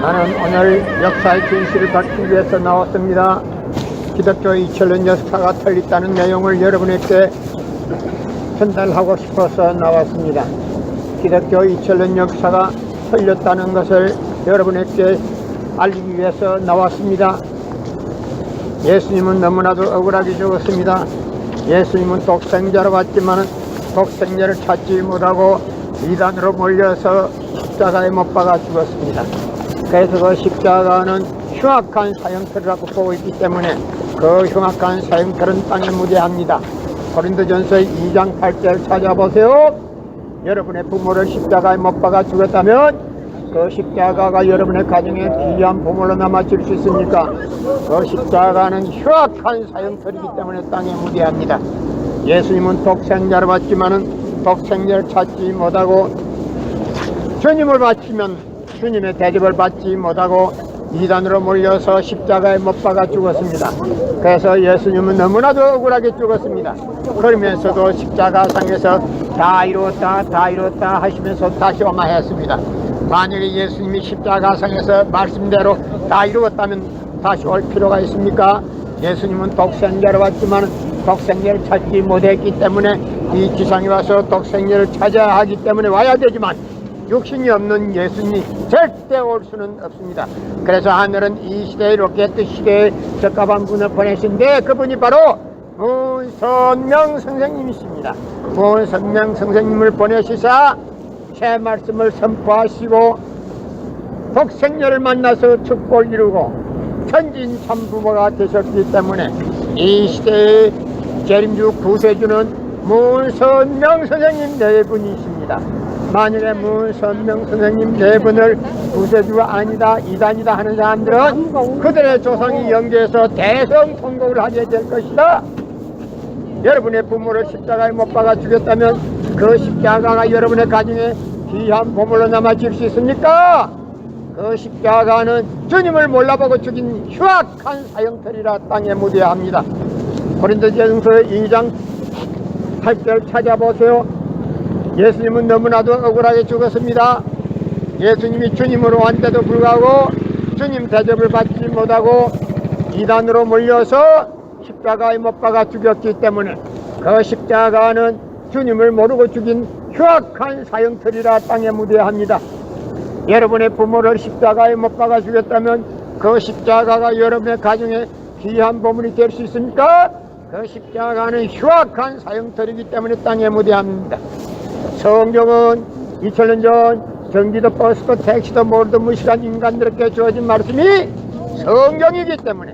나는 오늘 역사의 진실을 밝히기 위해서 나왔습니다. 기독교 2000년 역사가 틀렸다는 내용을 여러분에게 전달하고 싶어서 나왔습니다. 기독교 2000년 역사가 틀렸다는 것을 여러분에게 알리기 위해서 나왔습니다. 예수님은 너무나도 억울하게 죽었습니다. 예수님은 독생자로 왔지만 독생자를 찾지 못하고 이단으로 몰려서 십자가에 못 박아 죽었습니다. 그래서 그 십자가는 흉악한 사형틀이라고 보고 있기 때문에 그 흉악한 사형틀은 땅에 무대합니다. 고린도전서 2장 8절을 찾아보세요. 여러분의 부모를 십자가에 못 박아 죽었다면 그 십자가가 여러분의 가정에 귀한 부모로 남아질 수 있습니까? 그 십자가는 흉악한 사형틀이기 때문에 땅에 무대합니다. 예수님은 독생자로 왔지만은 독생자를 찾지 못하고 주님을 바치면 주님의 대접을 받지 못하고 이단으로 몰려서 십자가에 못 박아 죽었습니다. 그래서 예수님은 너무나도 억울하게 죽었습니다. 그러면서도 십자가상에서 다 이루었다 하시면서 다시 오마했습니다. 만약에 예수님이 십자가상에서 말씀대로 다 이루었다면 다시 올 필요가 있습니까? 예수님은 독생자로 왔지만 독생자를 찾지 못했기 때문에 이 지상에 와서 독생자를 찾아야 하기 때문에 와야 되지만 육신이 없는 예수님이 절대 올 수는 없습니다. 그래서 하늘은 이 시대의 로켓 시대에 적합한 분을 보내신데 그분이 바로 문선명 선생님이십니다. 문선명 선생님을 보내시사 새 말씀을 선포하시고 독생자를 만나서 축복을 이루고 천진참부모가 되셨기 때문에 이 시대의 재림주 구세주는 문선명 선생님 네 분이십니다. 만약에 문선명 선생님 네 분을 구세주가 아니다 이단이다 하는 사람들은 그들의 조상이 연계해서 대성통곡을 하게 될 것이다. 여러분의 부모를 십자가에 못 박아 죽였다면 그 십자가가 여러분의 가정에 귀한 보물로 남아질 수 있습니까? 그 십자가는 주님을 몰라보고 죽인 흉악한 사형틀이라 땅에 무대합니다. 고린도전서 2장 8절 찾아보세요. 예수님은 너무나도 억울하게 죽었습니다. 예수님이 주님으로 왔는데도 불구하고 주님 대접을 받지 못하고 이단으로 몰려서 십자가에 못 박아 죽였기 때문에 그 십자가는 주님을 모르고 죽인 흉악한 사형틀이라 땅에 무대합니다. 여러분의 부모를 십자가에 못 박아 죽였다면 그 십자가가 여러분의 가정에 귀한 보물이 될 수 있습니까? 그 십자가는 흉악한 사형틀이기 때문에 땅에 무대합니다. 성경은 2000년 전 전기도 버스도 택시도 모르던 무식한 인간들에게 주어진 말씀이 성경이기 때문에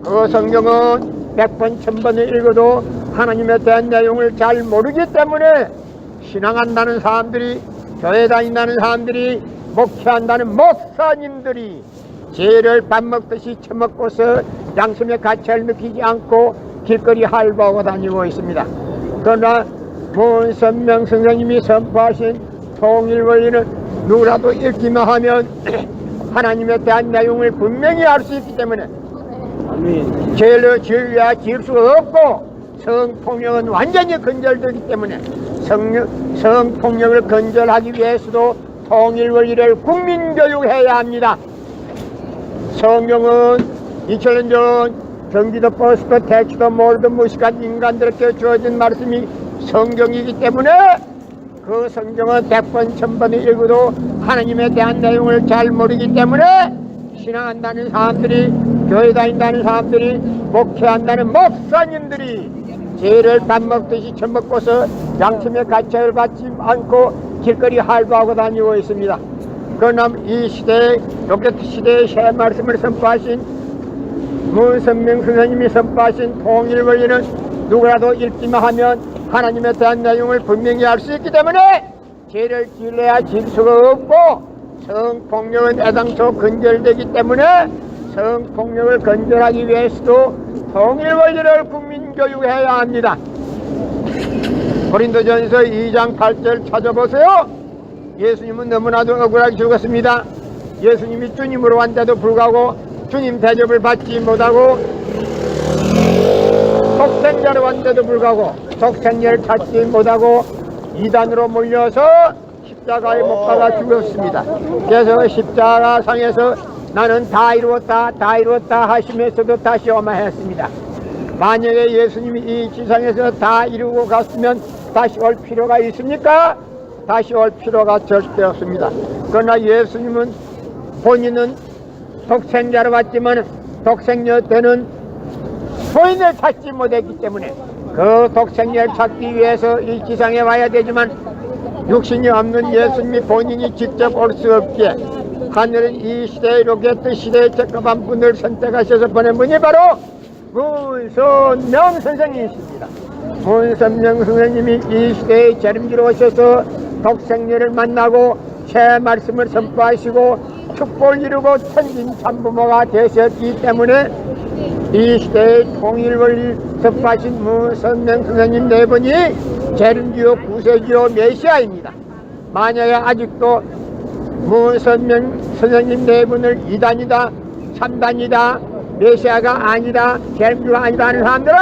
그 성경은 100번 1000번을 읽어도 하나님에 대한 내용을 잘 모르기 때문에 신앙한다는 사람들이 교회 다닌다는 사람들이 목회한다는 목사님들이 죄를 밥 먹듯이 처먹고서 양심의 가치를 느끼지 않고 길거리 할보하고 다니고 있습니다. 그러나 문선명 선생님이 선포하신 통일원리는 누구라도 읽기만 하면 하나님에 대한 내용을 분명히 알 수 있기 때문에 죄를 지으려 지을 수가 없고 성폭력은 완전히 근절되기 때문에 성폭력을 근절하기 위해서도 통일원리를 국민교육해야 합니다. 성경은 2000년 전 경기도 버스도 택시도 모르던 무식한 인간들에게 주어진 말씀이 성경이기 때문에 그 성경은 100번 1000번을 읽어도 하나님에 대한 내용을 잘 모르기 때문에 신앙한다는 사람들이 교회 다닌다는 사람들이 목회한다는 목사님들이 죄를 밥 먹듯이 처먹고서 양심의 가책을 받지 않고 길거리 할보하고 다니고 있습니다. 그러나 이 시대에 로켓 시대의 새 말씀을 선포하신 문선명 선생님이 선포하신 통일원리는 누구라도 읽기만 하면 하나님에 대한 내용을 분명히 알 수 있기 때문에 죄를 지으려야 지을 수가 없고 성폭력은 애당초 근절되기 때문에 성폭력을 근절하기 위해서도 통일원리를 국민교육해야 합니다. 고린도전서 2장 8절 찾아보세요. 예수님은 너무나도 억울하게 죽었습니다. 예수님이 주님으로 왔는데도 불구하고 주님 대접을 받지 못하고 독생자로 왔는데도 불구하고 독생자를 찾지 못하고 이단으로 몰려서 십자가에 못 박아 죽었습니다. 그래서 십자가 상에서 나는 다 이루었다 다 이루었다 하시면서도 다시 오마했습니다. 만약에 예수님이 이 지상에서 다 이루고 갔으면 다시 올 필요가 있습니까? 다시 올 필요가 절대 없습니다. 그러나 예수님은 본인은 독생자로 왔지만 독생녀 때는 본인을 찾지 못했기 때문에 그 독생녀를 찾기 위해서 이 지상에 와야 되지만 육신이 없는 예수님이 본인이 직접 올 수 없기에 하늘은 이 시대에 로켓 시대에 적합한 분을 선택하셔서 보낸 분이 바로 문선명 선생님이십니다. 문선명 선생님이 이 시대에 재림지로 오셔서 독생녀를 만나고 새 말씀을 선포하시고 축복을 이루고 천진참부모가 되셨기 때문에 이 시대의 통일을 선포하신 문선명 선생님 네 분이 재림지요 구세주요 메시아입니다. 만약에 아직도 문선명 선생님 네 분을 이단이다 3단이다 메시아가 아니다 재림주가 아니다 하는 사람들은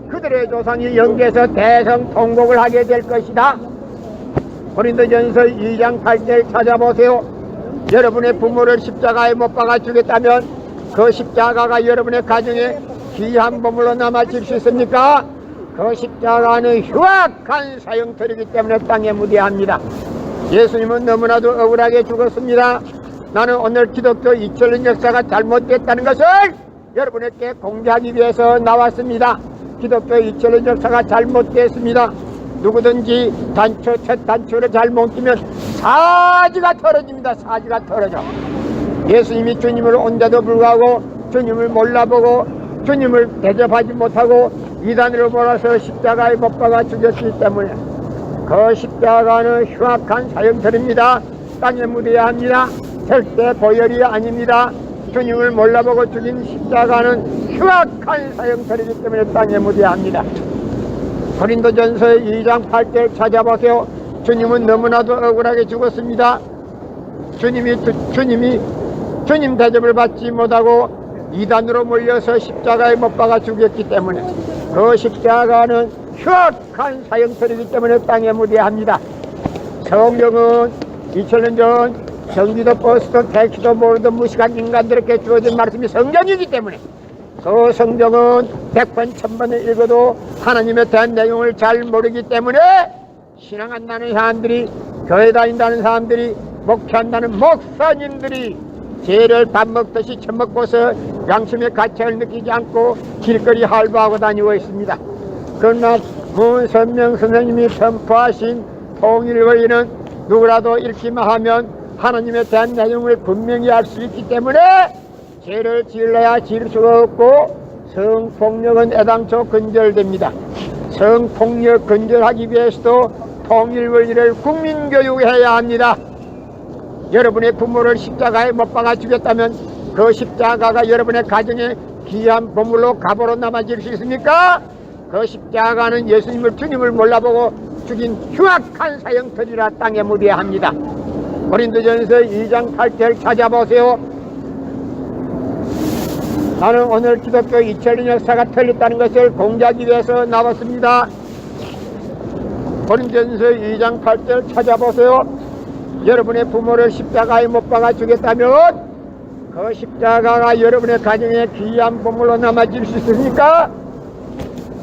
그들의 조상이 영계에서 대성통곡을 하게 될 것이다. 고린도전서 2장 8절 찾아보세요. 여러분의 부모를 십자가에 못 박아 주겠다면 그 십자가가 여러분의 가정에 귀한 보물로 남아질 수 있습니까? 그 십자가는 흉악한 사형틀이기 때문에 땅에 무대합니다. 예수님은 너무나도 억울하게 죽었습니다. 나는 오늘 기독교 2000년 역사가 잘못됐다는 것을 여러분에게 공개하기 위해서 나왔습니다. 기독교 2000년 역사가 잘못됐습니다. 누구든지 첫 단추를 잘못 끼면 사지가 털어집니다. 사지가 털어져. 예수님이 주님을 온데도 불구하고 주님을 몰라보고 주님을 대접하지 못하고 이단으로 몰아서 십자가에 못 박아 죽였기 때문에 그 십자가는 흉악한 사형틀입니다. 땅에 묻어야 합니다. 절대 보혈이 아닙니다. 주님을 몰라보고 죽인 십자가는 흉악한 사형틀이기 때문에 땅에 묻어야 합니다. 고린도전서 2장 8절 찾아보세요. 주님은 너무나도 억울하게 죽었습니다. 주님 대접을 받지 못하고 이단으로 몰려서 십자가에 못 박아 죽였기 때문에 그 십자가는 흉악한 사형틀이기 때문에 땅에 묻어야 합니다. 성경은 2000년 전 전기도 버스도 택시도 모르던 무식한 인간들에게 주어진 말씀이 성경이기 때문에 그 성경은 100번 1000번을 읽어도 하나님에 대한 내용을 잘 모르기 때문에 신앙한다는 사람들이 교회 다닌다는 사람들이 목회한다는 목사님들이 죄를 밥 먹듯이 처먹고서 양심의 가책을 느끼지 않고 길거리 할부하고 다니고 있습니다. 그러나 문선명 선생님이 선포하신 통일의는 누구라도 읽기만 하면 하나님에 대한 내용을 분명히 알 수 있기 때문에 죄를 지으려야 지을 수가 없고 성폭력은 애당초 근절됩니다. 성폭력 근절하기 위해서도 통일의를 국민교육해야 합니다. 여러분의 부모를 십자가에 못 박아 죽였다면 그 십자가가 여러분의 가정에 귀한 보물로 갑으로 남아질 수 있습니까? 그 십자가는 예수님을 주님을 몰라보고 죽인 흉악한 사형틀이라 땅에 묻어야 합니다. 고린도전서 2장 8절 찾아보세요. 나는 오늘 기독교 2000년 역사가 틀렸다는 것을 공개하기 위해서 나왔습니다. 고린도전서 2장 8절 찾아보세요. 여러분의 부모를 십자가에 못 박아 주겠다면 그 십자가가 여러분의 가정에 귀한 보물로 남아질 수 있습니까?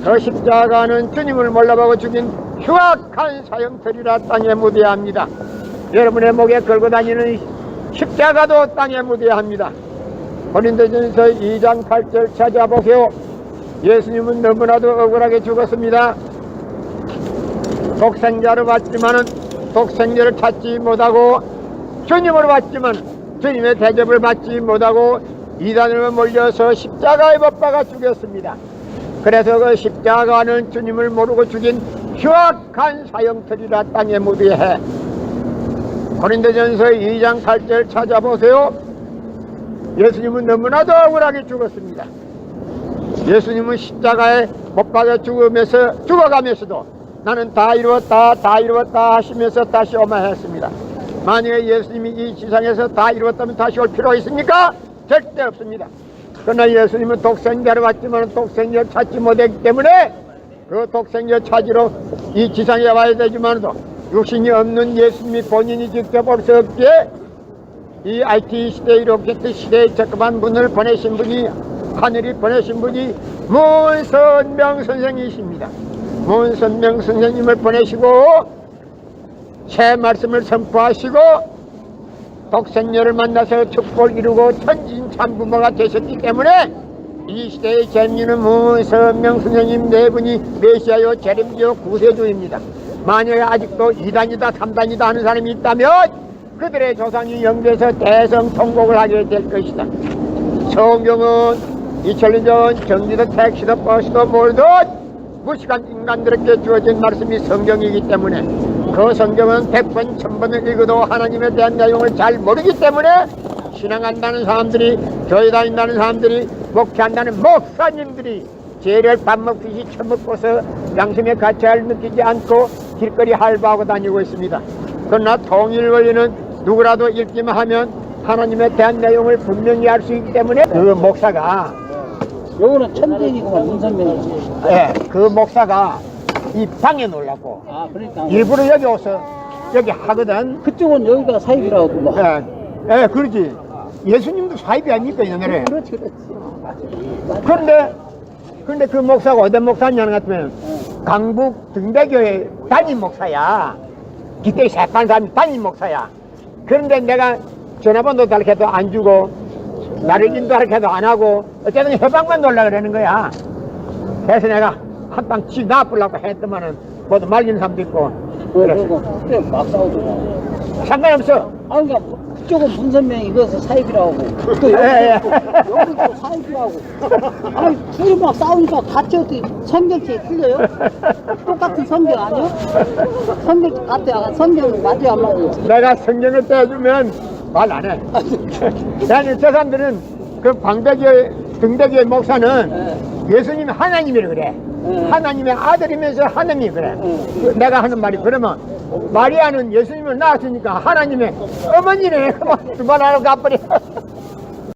그 십자가는 주님을 몰라보고 죽인 흉악한 사형틀이라 땅에 묻어야 합니다. 여러분의 목에 걸고 다니는 십자가도 땅에 묻어야 합니다. 고린도전서 2장 8절 찾아보세요. 예수님은 너무나도 억울하게 죽었습니다. 독생자로 왔지만은 독생자를 찾지 못하고 주님으로 왔지만 주님의 대접을 받지 못하고 이단으로 몰려서 십자가에 못 박아 죽였습니다. 그래서 그 십자가는 주님을 모르고 죽인 흉악한 사형틀이라 땅에 묻어야 해. 고린도전서 2장 8절 찾아보세요. 예수님은 너무나도 억울하게 죽었습니다. 예수님은 십자가에 못 박아 죽어가면서도 나는 다 이루었다 다 이루었다 하시면서 다시 오마했습니다. 만약에 예수님이 이 지상에서 다 이루었다면 다시 올 필요가 있습니까? 절대 없습니다. 그러나 예수님은 독생자로 왔지만 독생자를 찾지 못했기 때문에 그 독생자 찾으러 이 지상에 와야 되지만도 육신이 없는 예수님이 본인이 직접 올 수 없게 이 IT 시대, 로켓 시대에 적합한 분을 보내신 분이, 하늘이 보내신 분이 문선명 선생이십니다. 문선명 선생님을 보내시고 새 말씀을 선포하시고 독생녀를 만나서 축복을 이루고 천진참부모가 되셨기 때문에 이 시대의 재미는 문선명 선생님 네 분이 메시아요, 재림주요, 구세주입니다. 만약에 아직도 2단이다 3단이다 하는 사람이 있다면 그들의 조상이 영계에서 대성통곡을 하게 될 것이다. 성경은 2000년 전 전기도 택시도 버스도 몰든 무식한 인간들에게 주어진 말씀이 성경이기 때문에 그 성경은 100번 1000번을 읽어도 하나님에 대한 내용을 잘 모르기 때문에 신앙한다는 사람들이, 교회 다닌다는 사람들이, 목회한다는 목사님들이 죄를 밥 먹듯이 처먹고서 양심의 가치를 느끼지 않고 길거리 할바하고 다니고 있습니다. 그러나 통일 원리는 누구라도 읽기만 하면 하나님에 대한 내용을 분명히 알 수 있기 때문에 그 목사가, 요거는 천대이구만 문선명이지. 예, 그 목사가 이 방에 놀라고 아, 그러니까 일부러 여기 와서 여기 하거든. 그쪽은 여기가 사입이라고 뭐. 예, 그러지. 예수님도 사입이 아닙니까 이 노래. 그렇지, 그렇지. 그런데 그 목사가 어떤 목사냐는 것 같으면 강북 등대교회 담임 목사야. 기대기 새판 사람이 담임 목사야. 그런데 내가 전화번호 달라해도 안 주고 나를 인도하게도 안 하고 어쨌든 해방만 놀라 그러는 거야. 그래서 내가 한 방 치 놔보려고 했더만은 모두 말리는 사람도 있고. 그래서 그때 막 싸우더라고. 상관없어. 아, 그러니까 그쪽은 문선명이 이것을 사입이라고 하고 또 예. 여기도 또 사입이라고. 아니 둘이 막 싸우니까 같이 어떻게 성경책이 틀려요? 똑같은 성경 아니요? 성경 같아. 성경 맞아요 안 맞아요? 내가 성경을 떼주면 말 안 해. 나는 저 사람들은 그 방대교회 등대교회 목사는 예수님이 하나님이라 그래. 하나님의 아들이면서 하나님이 그래. 내가 하는 말이 그러면 마리아는 예수님을 낳았으니까 하나님의 어머니네. 그만 두 번 하고 가버려.